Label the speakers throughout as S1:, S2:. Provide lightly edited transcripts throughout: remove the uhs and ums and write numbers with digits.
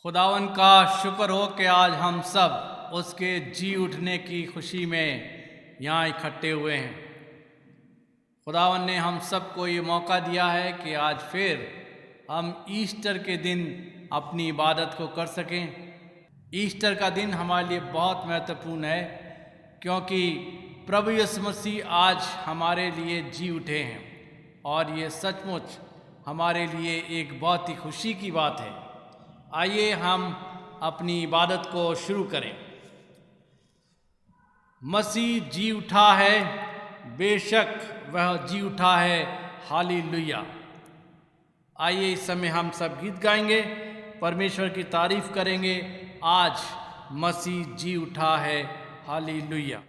S1: खुदावन का शुक्र हो कि आज हम सब उसके जी उठने की खुशी में यहाँ इकट्ठे हुए हैं। खुदावन ने हम सबको ये मौका दिया है कि आज फिर हम ईस्टर के दिन अपनी इबादत को कर सकें। ईस्टर का दिन हमारे लिए बहुत महत्वपूर्ण है क्योंकि प्रभु यीशु मसीह आज हमारे लिए जी उठे हैं और ये सचमुच हमारे लिए एक बहुत ही खुशी की बात है। आइए हम अपनी इबादत को शुरू करें। मसीह जी उठा है, बेशक वह जी उठा है, हालेलुया। आइए इस समय हम सब गीत गाएंगे, परमेश्वर की तारीफ करेंगे। आज मसीह जी उठा है, हालेलुया।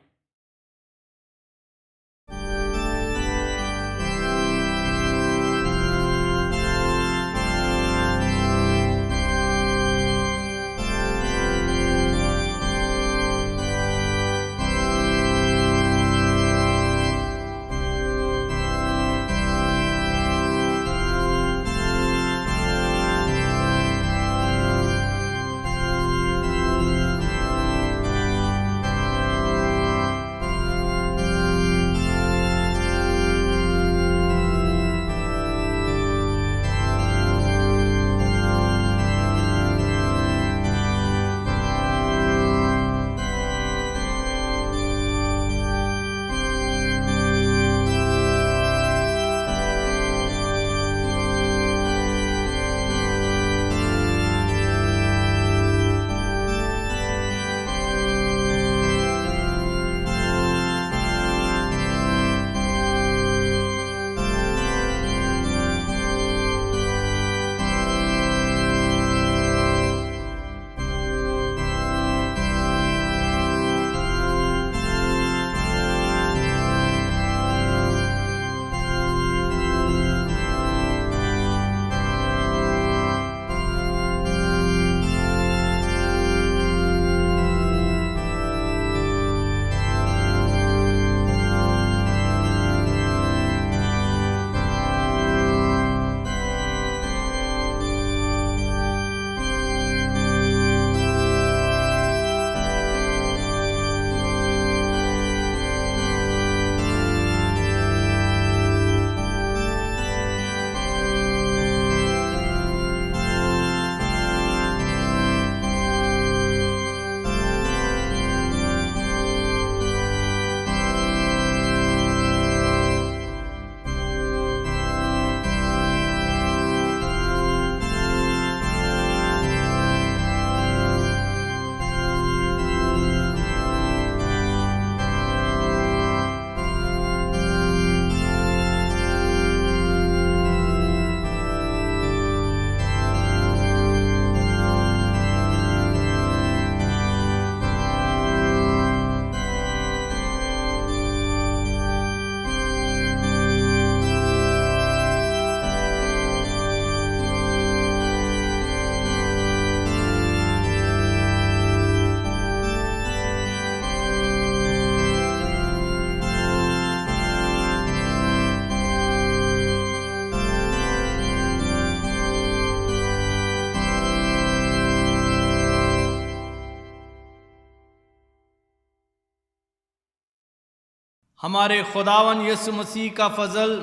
S1: हमारे खुदावन यीशु मसीह का फजल,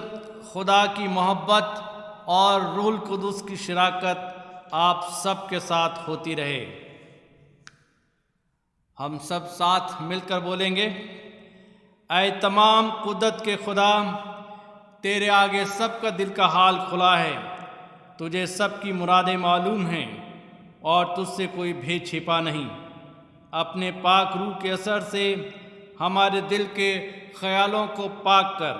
S1: खुदा की मोहब्बत और रूहुल कुदुस की शराकत आप सब के साथ होती रहे। हम सब साथ मिलकर बोलेंगे, ऐ तमाम कुदरत के खुदा, तेरे आगे सबका दिल का हाल खुला है। तुझे सबकी मुरादें मालूम हैं और तुझसे कोई भेद छिपा नहीं। अपने पाक रूह के असर से हमारे दिल के ख्यालों को पाक कर,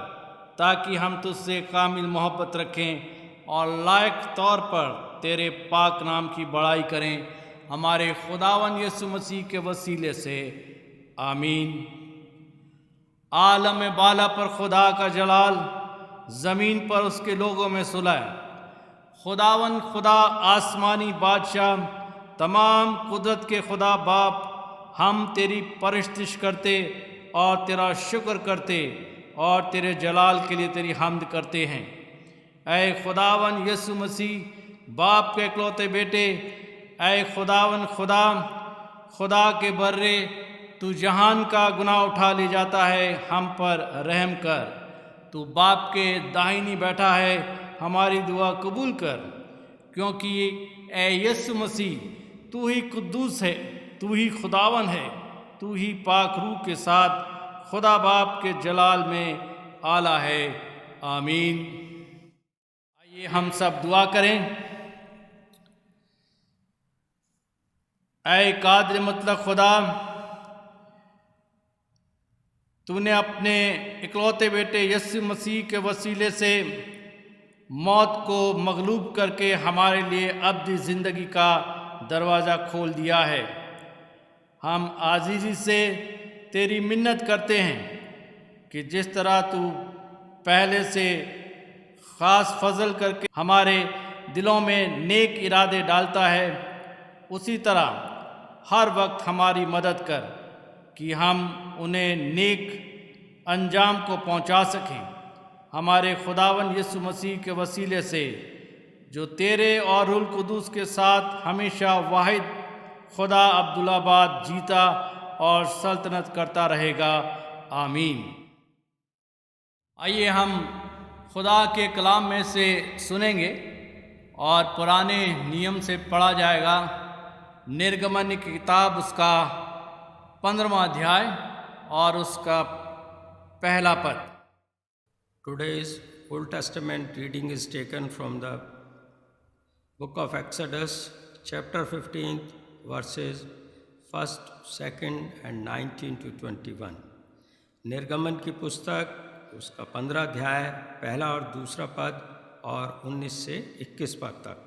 S1: ताकि हम तुझसे कामिल मोहब्बत रखें और लायक तौर पर तेरे पाक नाम की बड़ाई करें। हमारे खुदावन यीशु मसीह के वसीले से, आमीन। आलम बाला पर खुदा का जलाल, ज़मीन पर उसके लोगों में सुलह। खुदावन खुदा आसमानी बादशाह, तमाम कुदरत के खुदा बाप, हम तेरी परस्तिश करते और तेरा शुक्र करते और तेरे जलाल के लिए तेरी हम्द करते हैं। ऐ खुदावन यीशु मसीह, बाप के इकलौते बेटे, ऐ खुदावन खुदा के बर्रे, तू जहान का गुनाह उठा ले जाता है, हम पर रहम कर। तू बाप के दाहिनी बैठा है, हमारी दुआ कबूल कर, क्योंकि ऐ यीशु मसीह तू ही कुद्दूस है, तू ही खुदावन है, तू ही पाक रूह के साथ खुदा बाप के जलाल में आला है। आमीन। आइए हम सब दुआ करें। ऐ कादिर मतलब खुदा, तूने अपने इकलौते बेटे यीशु मसीह के वसीले से मौत को मगलूब करके हमारे लिए अब्दी ज़िंदगी का दरवाज़ा खोल दिया है। हम आजीज़ी से तेरी मिन्नत करते हैं कि जिस तरह तू पहले से ख़ास फजल करके हमारे दिलों में नेक इरादे डालता है, उसी तरह हर वक्त हमारी मदद कर कि हम उन्हें नेक अंजाम को पहुंचा सकें। हमारे खुदावन यीशु मसीह के वसीले से, जो तेरे और रूह कुदूस के साथ हमेशा वाहिद खुदा अब्दुल्लाबाद जीता और सल्तनत करता रहेगा। आमीन। आइए हम खुदा के कलाम में से सुनेंगे और पुराने नियम से पढ़ा जाएगा। निर्गमन की किताब उसका 15वां अध्याय और उसका पहला पद।
S2: Today's Old Testament reading is taken from the book of Exodus, chapter 15, verses 1st, 2nd and 19 to 21। निर्गमन की पुस्तक उसका 15 अध्याय पहला और दूसरा पद और 19 से 21 पद तक।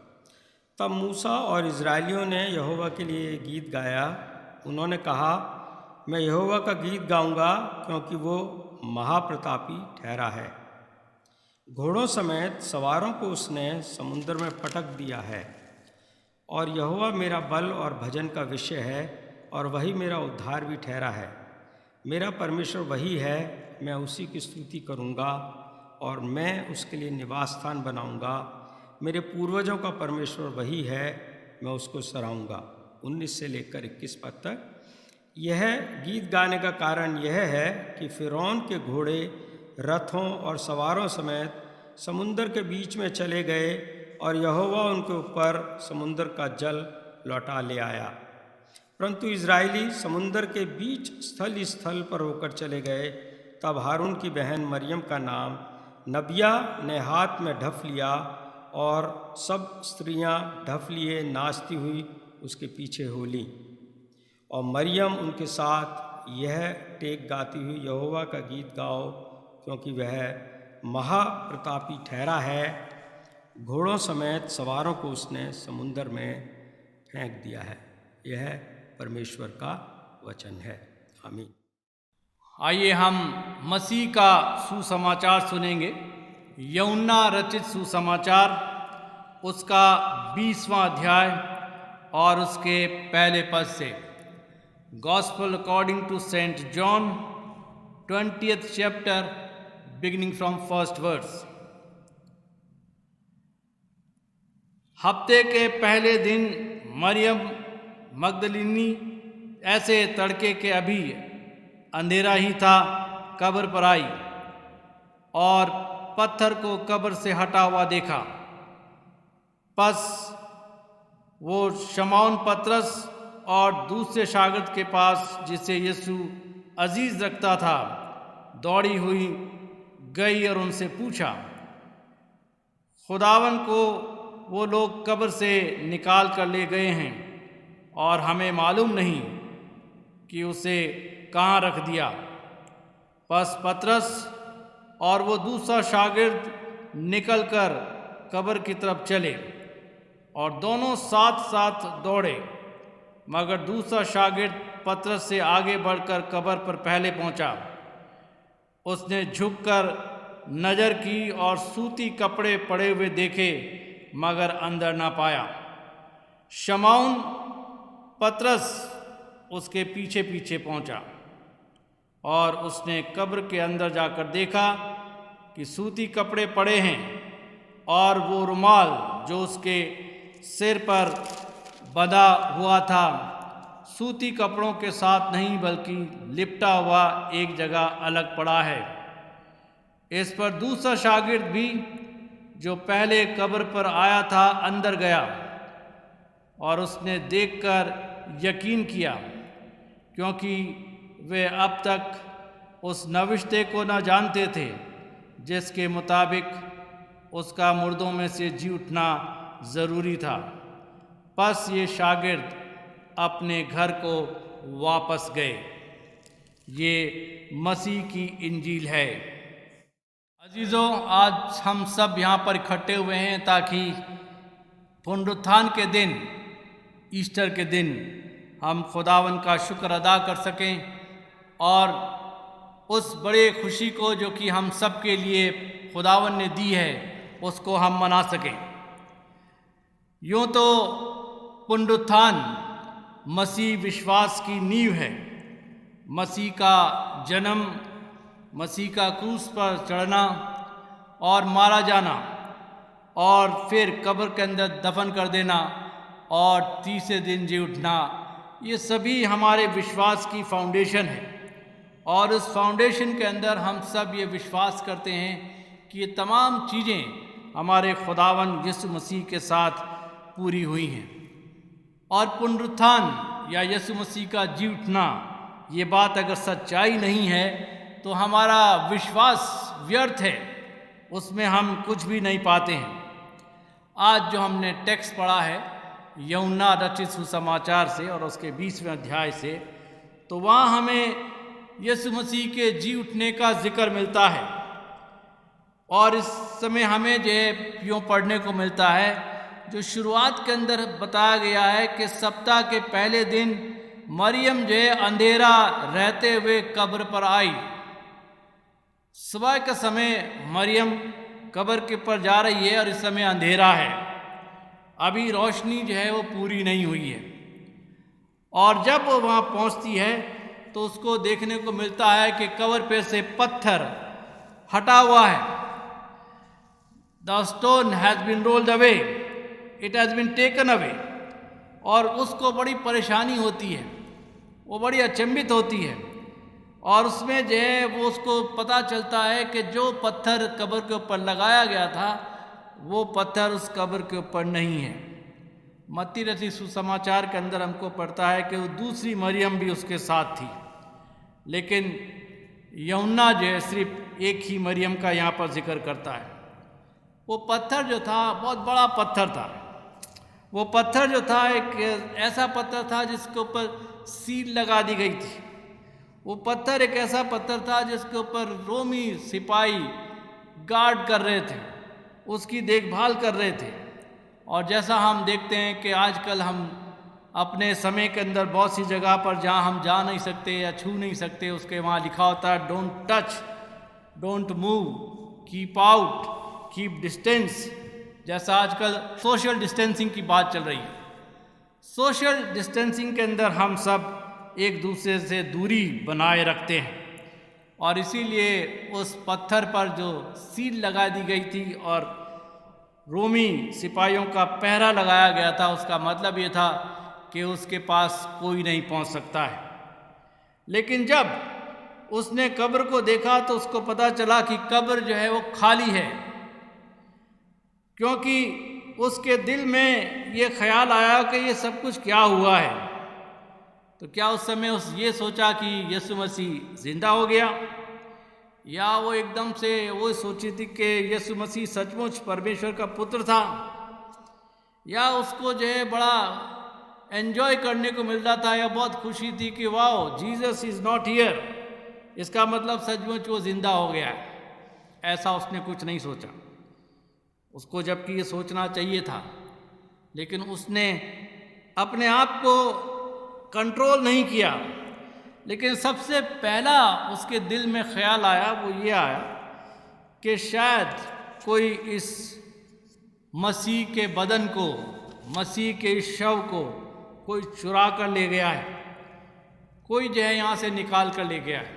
S2: तब मूसा और इज़राइलियों ने यहोवा के लिए गीत गाया। उन्होंने कहा, मैं यहोवा का गीत गाऊंगा, क्योंकि वो महाप्रतापी ठहरा है। घोड़ों समेत सवारों को उसने समुद्र में पटक दिया है। और यहोवा मेरा बल और भजन का विषय है, और वही मेरा उद्धार भी ठहरा है। मेरा परमेश्वर वही है, मैं उसी की स्तुति करूंगा और मैं उसके लिए निवास स्थान बनाऊंगा। मेरे पूर्वजों का परमेश्वर वही है, मैं उसको सराहूंगा। 19 से लेकर 21 पद तक। यह गीत गाने का कारण यह है कि फ़िरौन के घोड़े रथों और सवारों समेत समुद्र के बीच में चले गए, और यहोवा उनके ऊपर समुद्र का जल लौटा ले आया। परंतु इज़राइली समुद्र के बीच स्थल ही स्थल पर होकर चले गए। तब हारून की बहन मरियम का नाम नबिया ने हाथ में ढफ लिया, और सब स्त्रियां ढफ लिए नाचती हुई उसके पीछे हो लीं। और मरियम उनके साथ यह टेक गाती हुई, यहोवा का गीत गाओ, क्योंकि वह महाप्रतापी ठहरा है। घोड़ों समेत सवारों को उसने समुद्र में फेंक दिया है। यह परमेश्वर का वचन है। आमीन।
S1: आइए हम मसीह का सुसमाचार सुनेंगे। यूहन्ना रचित सुसमाचार उसका 20वां अध्याय और उसके पहले पद से। Gospel according to saint John 20th chapter beginning from first verse. हफ्ते के पहले दिन मरियम मगदलिनी ऐसे तड़के के अभी अंधेरा ही था कब्र पर आई और पत्थर को कब्र से हटा हुआ देखा। बस वो शमौन पतरस और दूसरे शागिर्द के पास, जिसे यीशु अजीज रखता था, दौड़ी हुई गई और उनसे पूछा, खुदावन को वो लोग कब्र से निकाल कर ले गए हैं और हमें मालूम नहीं कि उसे कहाँ रख दिया। बस पतरस और वो दूसरा शागिर्द निकलकर कब्र की तरफ चले और दोनों साथ साथ दौड़े, मगर दूसरा शागिर्द पतरस से आगे बढ़कर कब्र पर पहले पहुंचा। उसने झुककर नज़र की और सूती कपड़े पड़े हुए देखे, मगर अंदर ना पाया। शमौन पतरस उसके पीछे पीछे पहुंचा और उसने कब्र के अंदर जाकर देखा कि सूती कपड़े पड़े हैं और वो रुमाल जो उसके सिर पर बंधा हुआ था, सूती कपड़ों के साथ नहीं बल्कि लिपटा हुआ एक जगह अलग पड़ा है। इस पर दूसरा शागिर्द भी जो पहले कब्र पर आया था अंदर गया और उसने देखकर यकीन किया, क्योंकि वे अब तक उस नविश्ते को न जानते थे जिसके मुताबिक उसका मुर्दों में से जी उठना ज़रूरी था। बस ये शागिर्द अपने घर को वापस गए। ये मसीह की इंजील है। अजीज़ों, आज हम सब यहाँ पर इकट्ठे हुए हैं ताकि पुनरुत्थान के दिन, ईस्टर के दिन हम खुदावन का शुक्र अदा कर सकें और उस बड़े खुशी को जो कि हम सब के लिए खुदावन ने दी है उसको हम मना सकें। यूँ तो पुनरुत्थान मसीह विश्वास की नींव है। मसीह का जन्म, मसीह का क्रूस पर चढ़ना और मारा जाना और फिर कब्र के अंदर दफन कर देना और तीसरे दिन जी उठना, ये सभी हमारे विश्वास की फाउंडेशन है। और उस फाउंडेशन के अंदर हम सब ये विश्वास करते हैं कि ये तमाम चीज़ें हमारे खुदावन यीशु मसीह के साथ पूरी हुई हैं। और पुनरुत्थान या यीशु मसीह का जी उठना, ये बात अगर सच्चाई नहीं है तो हमारा विश्वास व्यर्थ है, उसमें हम कुछ भी नहीं पाते हैं। आज जो हमने टेक्स्ट पढ़ा है यूहन्ना रचित सुसमाचार से और उसके 20वें अध्याय से, तो वहाँ हमें यीशु मसीह के जी उठने का जिक्र मिलता है। और इस समय हमें जो है यूँ पढ़ने को मिलता है, जो शुरुआत के अंदर बताया गया है कि सप्ताह के पहले दिन मरियम जो है अंधेरा रहते हुए कब्र पर आई। सुबह का समय मरियम कब्र के पर जा रही है और इस समय अंधेरा है, अभी रोशनी जो है वो पूरी नहीं हुई है। और जब वो वहाँ पहुँचती है तो उसको देखने को मिलता है कि कब्र पे से पत्थर हटा हुआ है। The stone has been rolled away, it has been taken away. और उसको बड़ी परेशानी होती है, वो बड़ी अचंभित होती है और उसमें जो है वो उसको पता चलता है कि जो पत्थर कब्र के ऊपर लगाया गया था वो पत्थर उस कब्र के ऊपर नहीं है। मत्ती रचित सुसमाचार के अंदर हमको पढ़ता है कि वो दूसरी मरियम भी उसके साथ थी, लेकिन यूहन्ना जो है सिर्फ एक ही मरियम का यहाँ पर जिक्र करता है। वो पत्थर जो था बहुत बड़ा पत्थर था। वो पत्थर जो था एक ऐसा पत्थर था जिसके ऊपर सील लगा दी गई थी। वो पत्थर एक ऐसा पत्थर था जिसके ऊपर रोमी सिपाही गार्ड कर रहे थे, उसकी देखभाल कर रहे थे। और जैसा हम देखते हैं कि आजकल हम अपने समय के अंदर बहुत सी जगह पर जहाँ हम जा नहीं सकते या छू नहीं सकते, उसके वहाँ लिखा होता है don't touch, don't move, keep out, keep distance. जैसा आजकल सोशल डिस्टेंसिंग की बात चल रही है, सोशल डिस्टेंसिंग के अंदर हम सब एक दूसरे से दूरी बनाए रखते हैं। और इसीलिए उस पत्थर पर जो सील लगा दी गई थी और रोमी सिपाहियों का पहरा लगाया गया था, उसका मतलब ये था कि उसके पास कोई नहीं पहुंच सकता है। लेकिन जब उसने कब्र को देखा तो उसको पता चला कि कब्र जो है वो खाली है, क्योंकि उसके दिल में ये ख्याल आया कि ये सब कुछ क्या हुआ है। तो क्या उस समय ये सोचा कि यीशु मसीह जिंदा हो गया, या वो एकदम से वो सोची थी कि यीशु मसीह सचमुच परमेश्वर का पुत्र था, या उसको जो है बड़ा एंजॉय करने को मिल रहा था, या बहुत खुशी थी कि wow Jesus is not here, इसका मतलब सचमुच वो जिंदा हो गया है। ऐसा उसने कुछ नहीं सोचा, उसको जबकि ये सोचना चाहिए था, लेकिन उसने अपने आप को कंट्रोल नहीं किया। लेकिन सबसे पहला उसके दिल में ख्याल आया, वो ये आया कि शायद कोई इस मसीह के बदन को, मसीह के इस शव को कोई चुरा कर ले गया है, कोई जो है यहाँ से निकाल कर ले गया है।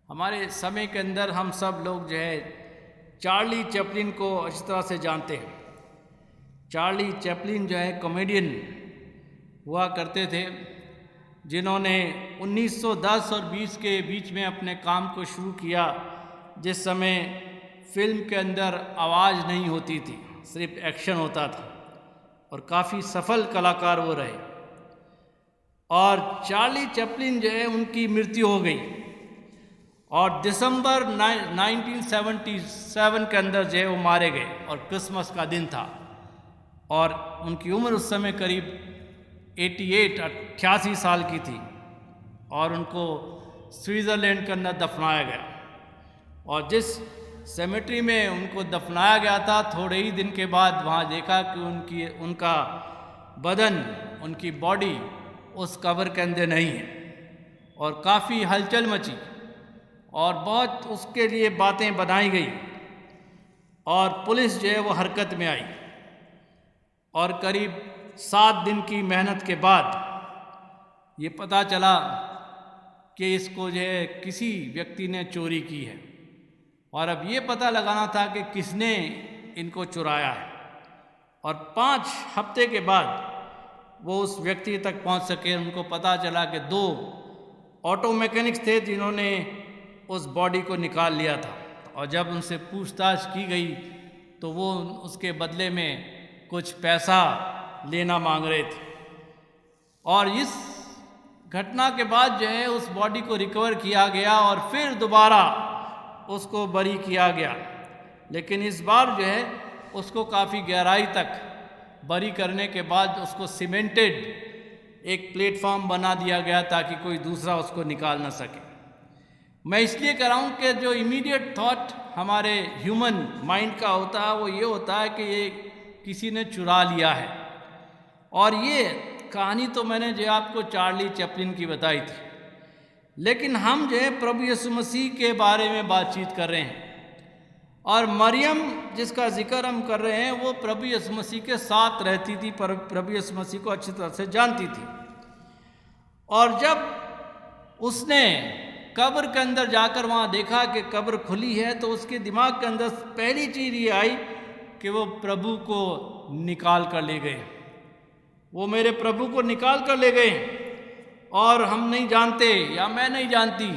S1: हमारे समय के अंदर हम सब लोग जो है चार्ली चैपलिन को अच्छी तरह से जानते हैं। चार्ली चैपलिन जो है कॉमेडियन हुआ करते थे, जिन्होंने 1910 और 20 के बीच में अपने काम को शुरू किया, जिस समय फिल्म के अंदर आवाज़ नहीं होती थी, सिर्फ एक्शन होता था, और काफ़ी सफल कलाकार वो रहे। और चार्ली चैपलिन जो है उनकी मृत्यु हो गई, और दिसंबर 1977 के अंदर जो है वो मारे गए, और क्रिसमस का दिन था, और उनकी उम्र उस समय करीब 88 साल की थी, और उनको स्विट्ज़रलैंड के अंदर दफनाया गया। और जिस सेमेट्री में उनको दफनाया गया था, थोड़े ही दिन के बाद वहाँ देखा कि उनका बदन, उनकी बॉडी उस कब्र के अंदर नहीं है, और काफ़ी हलचल मची, और बहुत उसके लिए बातें बनाई गई, और पुलिस जो है वो हरकत में आई, और करीब 7 दिन की मेहनत के बाद ये पता चला कि इसको जो है किसी व्यक्ति ने चोरी की है, और अब ये पता लगाना था कि किसने इनको चुराया है। और 5 हफ्ते के बाद वो उस व्यक्ति तक पहुंच सके। उनको पता चला कि 2 ऑटो मैकेनिक्स थे जिन्होंने उस बॉडी को निकाल लिया था, और जब उनसे पूछताछ की गई तो वो उसके बदले में कुछ पैसा लेना मांग रहे थे। और इस घटना के बाद जो है उस बॉडी को रिकवर किया गया, और फिर दोबारा उसको बरी किया गया, लेकिन इस बार जो है उसको काफ़ी गहराई तक बरी करने के बाद उसको सीमेंटेड एक प्लेटफॉर्म बना दिया गया ताकि कोई दूसरा उसको निकाल ना सके। मैं इसलिए कह रहा हूँ कि जो इमीडिएट थॉट हमारे ह्यूमन माइंड का होता है वो ये होता है कि ये किसी ने चुरा लिया है। और ये कहानी तो मैंने जो आपको चार्ली चैपलिन की बताई थी, लेकिन हम जो है प्रभु यीशु मसीह के बारे में बातचीत कर रहे हैं, और मरियम जिसका जिक्र हम कर रहे हैं वो प्रभु यीशु मसीह के साथ रहती थी, प्रभु यीशु मसीह को अच्छी तरह से जानती थी। और जब उसने कब्र के अंदर जाकर वहाँ देखा कि कब्र खुली है, तो उसके दिमाग के अंदर पहली चीज़ ये आई कि वो प्रभु को निकाल कर ले गए, वो मेरे प्रभु को निकाल कर ले गए, और हम नहीं जानते या मैं नहीं जानती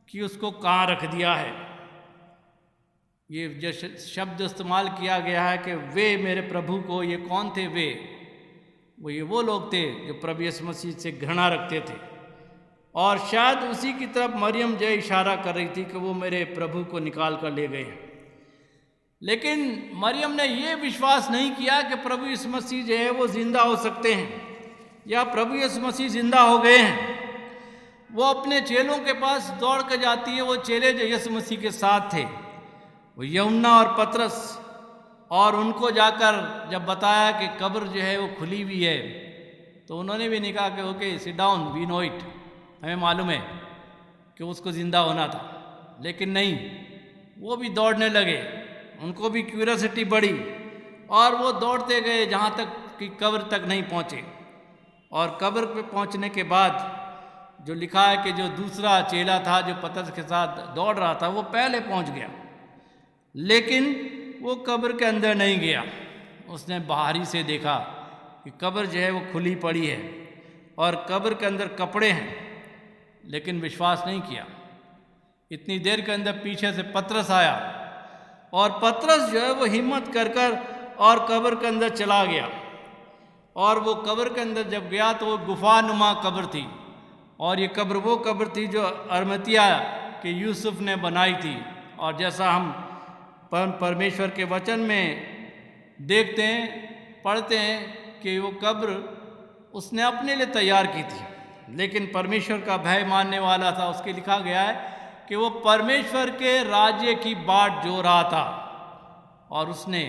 S1: कि उसको कहाँ रख दिया है। ये जो शब्द इस्तेमाल किया गया है कि वे मेरे प्रभु को, ये कौन थे वे? वो लोग थे जो प्रभु यीशु मसीह से घृणा रखते थे, और शायद उसी की तरफ मरियम जो इशारा कर रही थी कि वो मेरे प्रभु को निकाल कर ले गए। लेकिन मरियम ने ये विश्वास नहीं किया कि प्रभु यीशु मसीह जो है वो जिंदा हो सकते हैं या प्रभु यीशु मसीह जिंदा हो गए हैं। वो अपने चेलों के पास दौड़ कर जाती है, वो चेले जो यीशु मसीह के साथ थे, वो यूहन्ना और पतरस, और उनको जाकर जब बताया कि कब्र जो है वो खुली हुई है, तो उन्होंने भी नहीं कहा कि okay sit down, we know it, हमें मालूम है कि उसको ज़िंदा होना था। लेकिन नहीं, वो भी दौड़ने लगे, उनको भी क्यूरियोसिटी बढ़ी, और वो दौड़ते गए जहाँ तक कि कब्र तक नहीं पहुँचे। और कब्र पे पहुँचने के बाद जो लिखा है कि जो दूसरा चेला था जो पतरस के साथ दौड़ रहा था, वो पहले पहुँच गया, लेकिन वो कब्र के अंदर नहीं गया। उसने बाहरी से देखा कि कब्र जो है वो खुली पड़ी है और कब्र के अंदर कपड़े हैं, लेकिन विश्वास नहीं किया। इतनी देर के अंदर पीछे से पतरस आया, और पतरस जो है वो हिम्मत कर और कब्र के अंदर चला गया। और वो कब्र के अंदर जब गया तो वो गुफानुमा कब्र थी, और ये कब्र वो कब्र थी जो अरमतिया के यूसुफ ने बनाई थी। और जैसा हम परमेश्वर के वचन में देखते हैं, पढ़ते हैं कि वो कब्र उसने अपने लिए तैयार की थी, लेकिन परमेश्वर का भय मानने वाला था। उसके लिखा गया है कि वो परमेश्वर के राज्य की बाट जो रहा था, और उसने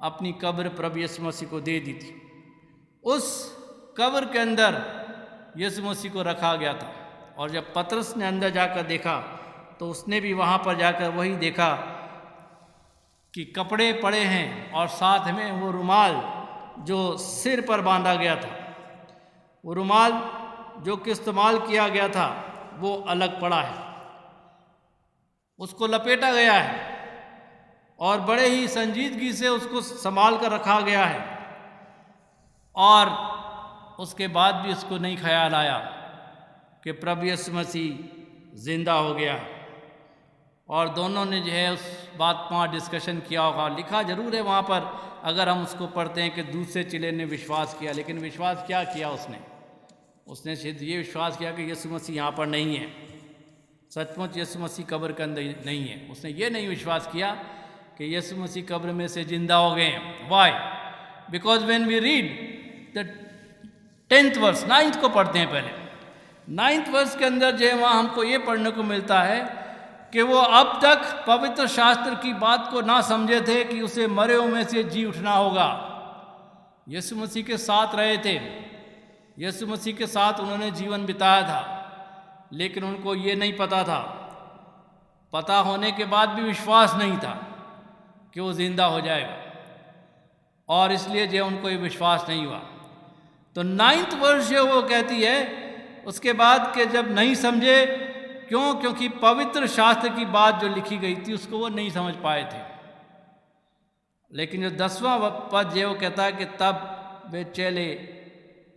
S1: अपनी कब्र प्रभु यीशु मसीह को दे दी थी। उस कब्र के अंदर यीशु मसीह को रखा गया था। और जब पतरस ने अंदर जाकर देखा तो उसने भी वहाँ पर जाकर वही देखा कि कपड़े पड़े हैं, और साथ में वो रुमाल जो सिर पर बांधा गया था, वो रुमाल जो कि इस्तेमाल किया गया था वो अलग पड़ा है, उसको लपेटा गया है और बड़े ही संजीदगी से उसको संभाल कर रखा गया है। और उसके बाद भी उसको नहीं ख्याल आया कि प्रभु यीशु मसीह ज़िंदा हो गया। और दोनों ने जो है उस बात पर वहाँ डिस्कशन किया होगा। लिखा जरूर है वहाँ पर, अगर हम उसको पढ़ते हैं कि दूसरे चेले ने विश्वास किया, लेकिन विश्वास क्या किया उसने सिर्फ ये विश्वास किया कि यीशु मसीह यहाँ पर नहीं है, सचमुच यीशु मसीह कब्र के अंदर नहीं है। उसने ये नहीं विश्वास किया कि यीशु मसीह कब्र में से जिंदा हो गए हैं। Why? Because when we read the 10th verse, 9th को पढ़ते हैं पहले, 9th वर्स के अंदर जो है वहाँ हमको ये पढ़ने को मिलता है कि वो अब तक पवित्र शास्त्र की बात को ना समझे थे कि उसे मरे हुए में से जी उठना होगा। यीशु मसीह के साथ रहे थे, यीशु मसीह के साथ उन्होंने जीवन बिताया था, लेकिन उनको ये नहीं पता था, पता होने के बाद भी विश्वास नहीं था कि वो जिंदा हो जाएगा, और इसलिए जो उनको ये विश्वास नहीं हुआ। तो 9th वर्ष जो वो कहती है उसके बाद के जब नहीं समझे, क्यों? क्योंकि पवित्र शास्त्र की बात जो लिखी गई थी उसको वो नहीं समझ पाए थे। लेकिन जो 10वां पद जो वो कहता है कि तब वे चेले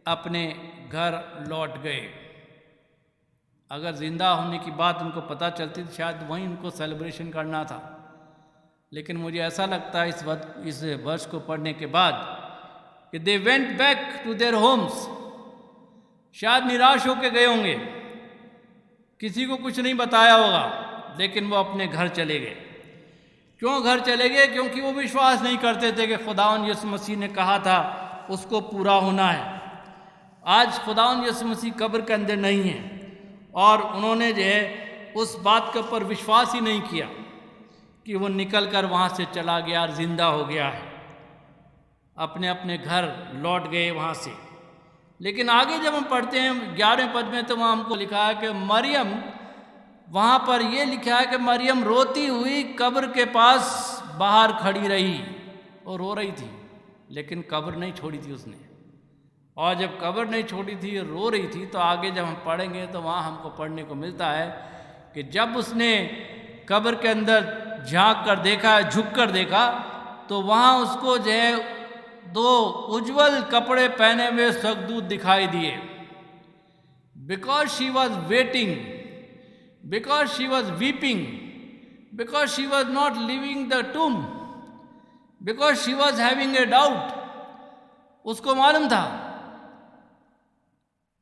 S1: अपने घर लौट गए। अगर जिंदा होने की बात उनको पता चलती तो शायद वहीं उनको सेलिब्रेशन करना था, लेकिन मुझे ऐसा लगता है इस वर्ष को पढ़ने के बाद कि they went back to their homes. शायद निराश होकर गए होंगे, किसी को कुछ नहीं बताया होगा, लेकिन वो अपने घर चले गए। क्यों घर चले गए? क्योंकि वो विश्वास नहीं करते थे कि खुदावंद यीशु मसीह ने कहा था उसको पूरा होना है। आज खुदावंद यीशु मसीह कब्र के अंदर नहीं है, और उन्होंने जो है उस बात के ऊपर विश्वास ही नहीं किया कि वो निकल कर वहाँ से चला गया और ज़िंदा हो गया है। अपने अपने घर लौट गए वहाँ से। लेकिन आगे जब हम पढ़ते हैं 11वें पद में, तो वहाँ हमको लिखा है कि मरियम, वहाँ पर ये लिखा है कि मरियम रोती हुई कब्र के पास बाहर खड़ी रही। वो रो रही थी, लेकिन कब्र नहीं छोड़ी थी उसने। और जब कब्र नहीं छोड़ी थी, रो रही थी, तो आगे जब हम पढ़ेंगे तो वहाँ हमको पढ़ने को मिलता है कि जब उसने कब्र के अंदर झांक कर देखा, झुक कर देखा, तो वहाँ उसको जो है 2 उज्जवल कपड़े पहने हुए स्वर्गदूत दिखाई दिए। Because she was waiting, because she was weeping, because she was not living the टूम, because she was having a doubt. उसको मालूम था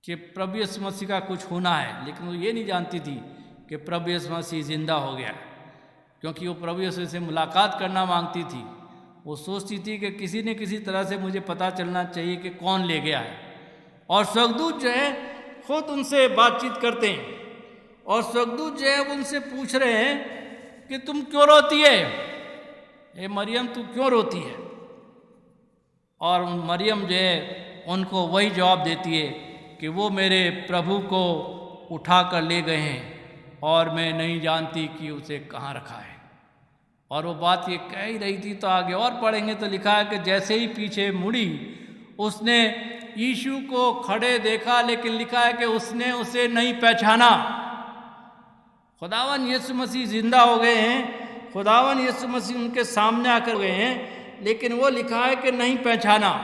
S1: कि प्रभु यीशु मसीह का कुछ होना है, लेकिन वो ये नहीं जानती थी कि प्रभु यीशु मसीह जिंदा हो गया, क्योंकि वो प्रभु यीशु से मुलाकात करना मांगती थी। वो सोचती थी कि किसी न किसी तरह से मुझे पता चलना चाहिए कि कौन ले गया है। और स्वर्गदूत जो है खुद उनसे बातचीत करते हैं, और स्वर्गदूत जो है वो उनसे पूछ रहे हैं कि तुम क्यों रोती है? ए मरियम, तू क्यों रोती है? और मरियम जो है उनको वही जवाब देती है कि वो मेरे प्रभु को उठा कर ले गए हैं, और मैं नहीं जानती कि उसे कहाँ रखा है। और वो बात ये कह ही रही थी, तो आगे और पढ़ेंगे तो लिखा है कि जैसे ही पीछे मुड़ी उसने यीशु को खड़े देखा, लेकिन लिखा है कि उसने उसे नहीं पहचाना। खुदावन यीशु मसीह जिंदा हो गए हैं, खुदावन यीशु मसीह उनके सामने आकर गए हैं, लेकिन वो लिखा है कि नहीं पहचाना।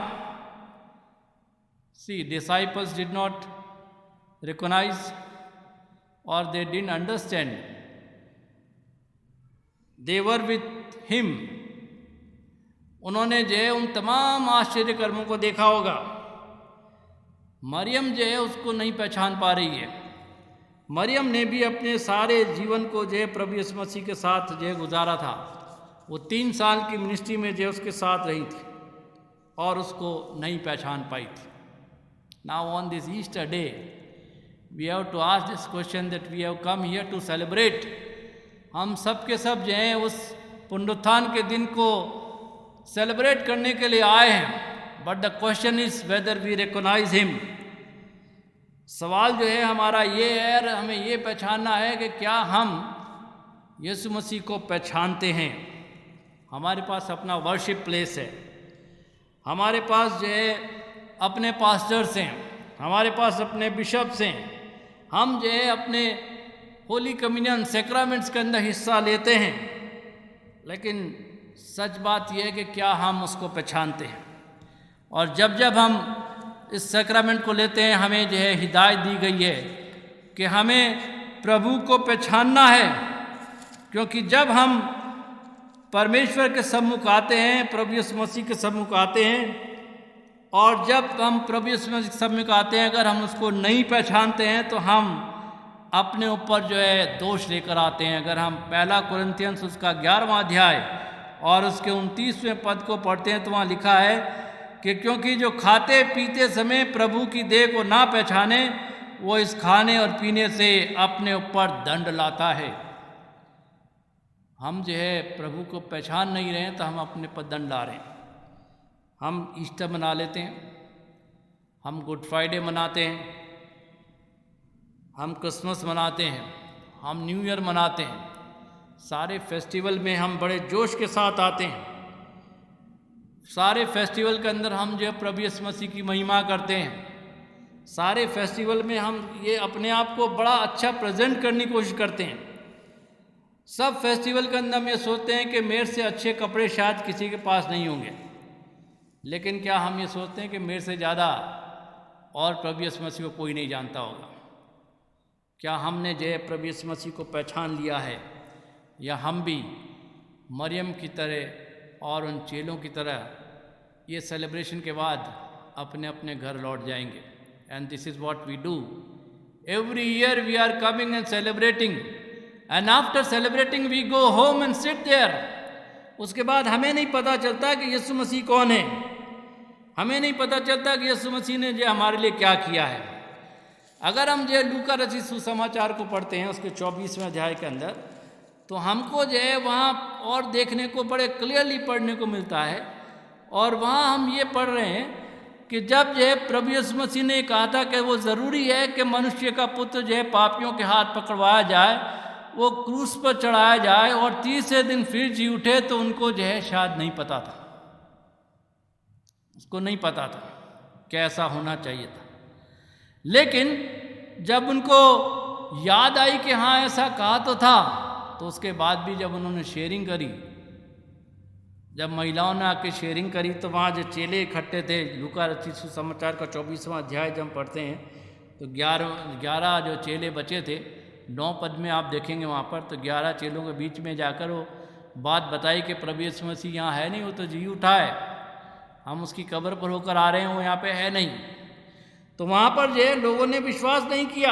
S1: See, disciples did not recognize, or they didn't understand. They were with him. उन्होंने जो है उन तमाम आश्चर्य कर्मों को देखा होगा। मरियम जो है उसको नहीं पहचान पा रही है। मरियम ने भी अपने सारे जीवन को जो है प्रभु यीशु मसीह के साथ जो है गुजारा था। वो 3 साल की मिनिस्ट्री में जो है उसके साथ रही थी, और उसको नहीं पहचान पाई थी। Now on this Easter day, we have to ask this question that we have come here to celebrate. हम सब के सब जो हैं उस पुनरुत्थान के दिन को सेलिब्रेट करने के लिए आए हैं। But the question is whether we recognise him. सवाल जो है हमारा ये है, हमें ये पहचानना है कि क्या हम यीशु मसीह को पहचानते हैं। हमारे पास अपना वर्शिप प्लेस है, हमारे पास जो है अपने पास्टर्स हैं, हमारे पास अपने बिशप्स हैं, हम जो है अपने होली कम्युनियन सैक्रामेंट्स के अंदर हिस्सा लेते हैं, लेकिन सच बात यह है कि क्या हम उसको पहचानते हैं। और जब जब हम इस सैक्रामेंट को लेते हैं, हमें जो है हिदायत दी गई है कि हमें प्रभु को पहचानना है, क्योंकि जब हम परमेश्वर के सम्मुख आते हैं, प्रभु यीशु मसीह के सम्मुख आते हैं, और जब हम प्रभु यीशु मसीह के सम्मुख आते हैं, अगर हम उसको नहीं पहचानते हैं तो हम अपने ऊपर जो है दोष लेकर आते हैं। अगर हम पहला कुरिन्थियंस उसका 11वां अध्याय और उसके 29वें पद को पढ़ते हैं तो वहाँ लिखा है कि क्योंकि जो खाते पीते समय प्रभु की देह को ना पहचाने, वो इस खाने और पीने से अपने ऊपर दंड लाता है। हम जो है प्रभु को पहचान नहीं रहे हैं तो हम अपने पर दंड ला रहे हैं। हम ईस्टर मना लेते हैं, हम गुड फ्राइडे मनाते हैं, हम क्रिसमस मनाते हैं, हम न्यू ईयर मनाते हैं। सारे फेस्टिवल में हम बड़े जोश के साथ आते हैं। सारे फेस्टिवल के अंदर हम जो है प्रभु यीशु मसीह की महिमा करते हैं। सारे फेस्टिवल में हम ये अपने आप को बड़ा अच्छा प्रेजेंट करने की कोशिश करते हैं। सब फेस्टिवल के अंदर हम ये सोचते हैं कि मेरे से अच्छे कपड़े शायद किसी के पास नहीं होंगे, लेकिन क्या हम ये सोचते हैं कि मेरे से ज़्यादा और प्रभु यीशु मसीह को कोई नहीं जानता होगा? क्या हमने जो है प्रभु यीशु मसीह को पहचान लिया है, या हम भी मरियम की तरह और उन चेलों की तरह ये सेलिब्रेशन के बाद अपने अपने घर लौट जाएंगे? And this is what we do every year. We are coming and celebrating, and after celebrating we go home and sit there. उसके बाद हमें नहीं पता चलता कि यीशु मसीह कौन है, हमें नहीं पता चलता कि यीशु मसीह ने जो हमारे लिए क्या किया है। अगर हम जो लूका रचित सुसमाचार को पढ़ते हैं उसके 24वें अध्याय के अंदर, तो हमको जो है वहाँ और देखने को बड़े क्लियरली पढ़ने को मिलता है। और वहाँ हम ये पढ़ रहे हैं कि जब जो है प्रभु यीशु मसीह ने कहा था कि वो ज़रूरी है कि मनुष्य का पुत्र जो है पापियों के हाथ पकड़वाया जाए, वो क्रूस पर चढ़ाया जाए और 30वें दिन फिर जी उठे, तो उनको जो है शायद नहीं पता था, उसको नहीं पता था कैसा होना चाहिए था। लेकिन जब उनको याद आई कि हाँ ऐसा कहा तो था, तो उसके बाद भी जब उन्होंने शेयरिंग करी, जब महिलाओं ने आके शेयरिंग करी, तो वहाँ जो चेले इकट्ठे थे, लूका रचित सुसमाचार का 24वां अध्याय जब हम पढ़ते हैं तो 11 जो चेले बचे थे, 9 पद में आप देखेंगे वहाँ पर, तो 11 चेलों के बीच में जाकर वो बात बताई कि प्रभु यीशु मसीह यहाँ है नहीं, वो तो जी उठा है, हम उसकी कब्र पर होकर आ रहे हैं, वो यहाँ पे है नहीं। तो वहाँ पर जो है लोगों ने विश्वास नहीं किया।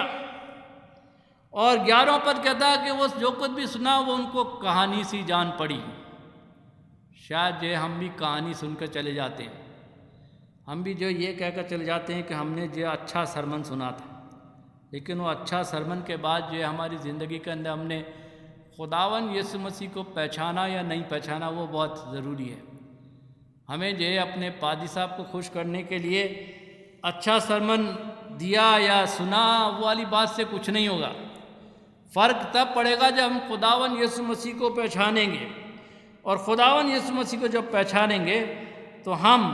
S1: और 11वां पद कहता है कि वो जो कुछ भी सुना वो उनको कहानी सी जान पड़ी। शायद जो है हम भी कहानी सुनकर चले जाते हैं, हम भी जो ये कहकर चले जाते हैं कि हमने जो अच्छा सरमन सुना था, लेकिन वो अच्छा सरमन के बाद जो है हमारी ज़िंदगी के अंदर हमने खुदावन यीशु मसीह को पहचाना या नहीं पहचाना, वो बहुत ज़रूरी है। हमें जो है अपने पादी साहब को खुश करने के लिए अच्छा सरमन दिया या सुना, वो वाली बात से कुछ नहीं होगा। फ़र्क तब पड़ेगा जब हम खुदावन यीशु मसीह को पहचानेंगे, और खुदावन यीशु मसीह को जब पहचानेंगे तो हम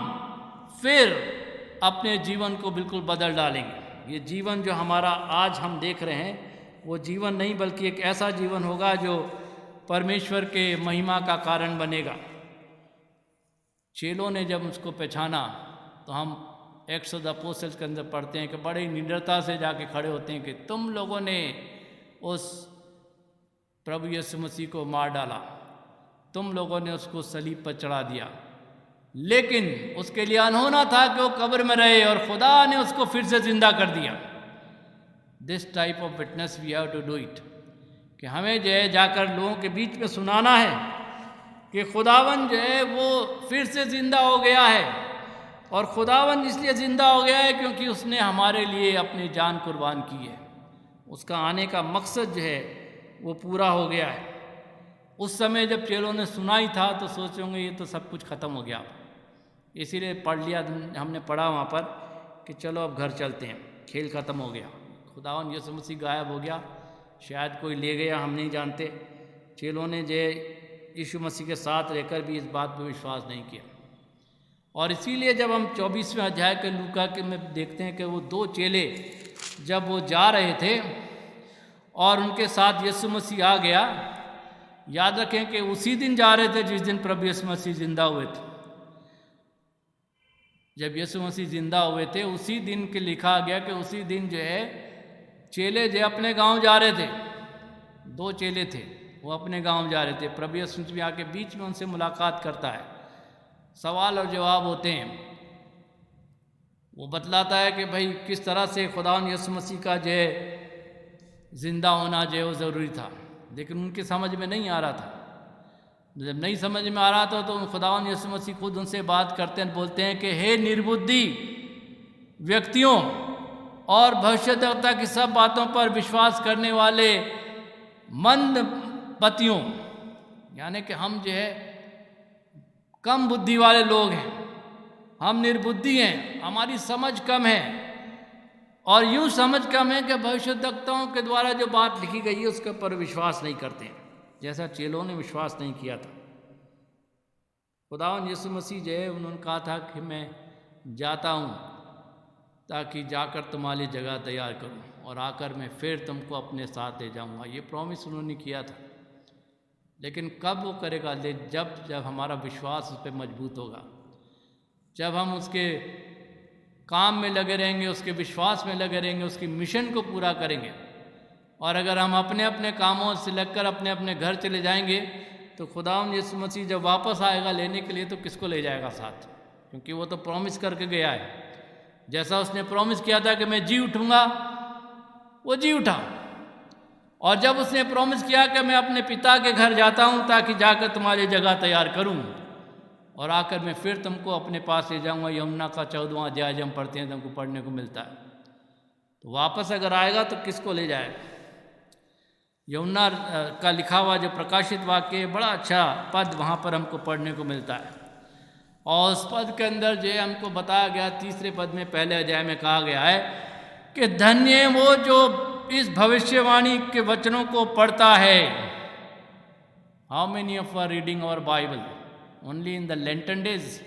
S1: फिर अपने जीवन को बिल्कुल बदल डालेंगे। ये जीवन जो हमारा आज हम देख रहे हैं वो जीवन नहीं, बल्कि एक ऐसा जीवन होगा जो परमेश्वर के महिमा का कारण बनेगा। चेलों ने जब उसको पहचाना तो हम एक्ट्स ऑफ द अपोस्टल्स के अंदर पढ़ते हैं कि बड़ी निडरता से जाके खड़े होते हैं कि तुम लोगों ने उस प्रभु यीशु मसीह को मार डाला, तुम लोगों ने उसको सलीब पर चढ़ा दिया, लेकिन उसके लिए अनहोना था कि वो कब्र में रहे और खुदा ने उसको फिर से जिंदा कर दिया। This type of witness we have to do it, कि हमें जो है जाकर लोगों के बीच में सुनाना है कि खुदावन जो है वो फिर से ज़िंदा हो गया है। और खुदावन इसलिए ज़िंदा हो गया है क्योंकि उसने हमारे लिए अपनी जान कुर्बान की है। उसका आने का मकसद जो है वो पूरा हो गया है। उस समय जब चेलों ने सुना ही था तो सोचेंगे ये तो सब कुछ ख़त्म हो गया, इसीलिए पढ़ लिया, हमने पढ़ा वहाँ पर कि चलो अब घर चलते हैं, खेल ख़त्म हो गया, खुदावन यीशु मसीह गायब हो गया, शायद कोई ले गया, हम नहीं जानते। चेलों ने जो यीशु मसीह के साथ रहकर भी इस बात पर विश्वास नहीं किया। और इसीलिए जब हम 24वें अध्याय के लूका के में देखते हैं कि वो 2 चेले जब वो जा रहे थे और उनके साथ यीशु मसीह आ गया, याद रखें कि उसी दिन जा रहे थे जिस दिन प्रभु यीशु मसीह जिंदा हुए थे। जब यीशु मसीह जिंदा हुए थे उसी दिन के लिखा गया कि उसी दिन जो है चेले जो अपने गांव जा रहे थे, 2 चेले थे, वो अपने गांव जा रहे थे। प्रभु यीशु मसीह आके बीच में उनसे मुलाकात करता है, सवाल और जवाब होते हैं। वो बतलाता है कि भाई किस तरह से खुदावंद यीशु मसीह का जो है जिंदा होना जो है वो ज़रूरी था, लेकिन उनके समझ में नहीं आ रहा था। जब नहीं समझ में आ रहा था तो खुदावंद यीशु मसीह खुद उनसे बात करते हैं, बोलते हैं कि हे निर्बुद्धि व्यक्तियों और भविष्यद्वक्ता की सब बातों पर विश्वास करने वाले मंद पतियों, यानी कि हम जो है कम बुद्धि वाले लोग हैं, हम निर्बुद्धि हैं, हमारी समझ कम है, और यूं समझ कम है कि भविष्यद्वक्ताओं के द्वारा जो बात लिखी गई है उसके ऊपर विश्वास नहीं करते हैं, जैसा चेलों ने विश्वास नहीं किया था। खुदावंद यीशु मसीह जो है उन्होंने कहा था कि मैं जाता हूँ ताकि जाकर तुम्हारे लिए जगह तैयार करूँ और आकर मैं फिर तुमको अपने साथ ले जाऊँगा। ये प्रॉमिस उन्होंने किया था, लेकिन कब वो करेगा? जब हमारा विश्वास उस पर मजबूत होगा, जब हम उसके काम में लगे रहेंगे, उसके विश्वास में लगे रहेंगे, उसकी मिशन को पूरा करेंगे। और अगर हम अपने अपने कामों से लगकर अपने अपने घर चले जाएंगे तो खुदावंद यीशु मसीह जब वापस आएगा लेने के लिए तो किसको ले जाएगा साथ? क्योंकि वो तो प्रॉमिस करके गया है। जैसा उसने प्रॉमिस किया था कि मैं जी उठूँगा, वो जी उठा। और जब उसने प्रॉमिस किया कि मैं अपने पिता के घर जाता हूँ ताकि जाकर तुम्हारी जगह तैयार करूँ और आकर मैं फिर तुमको अपने पास ले जाऊँगा, यमुना का 14वां अध्याय जब हम पढ़ते हैं तो हमको पढ़ने को मिलता है। तो वापस अगर आएगा तो किसको ले जाएगा? यमुना का लिखा हुआ जो प्रकाशित वाक्य, बड़ा अच्छा पद वहाँ पर हमको पढ़ने को मिलता है। और उस पद के अंदर जो है हमको बताया गया, 3 पद में पहले अध्याय में कहा गया है कि धन्य है वो जो इस भविष्यवाणी के वचनों को पढ़ता है। How many of are reading our Bible only in the Lenten days?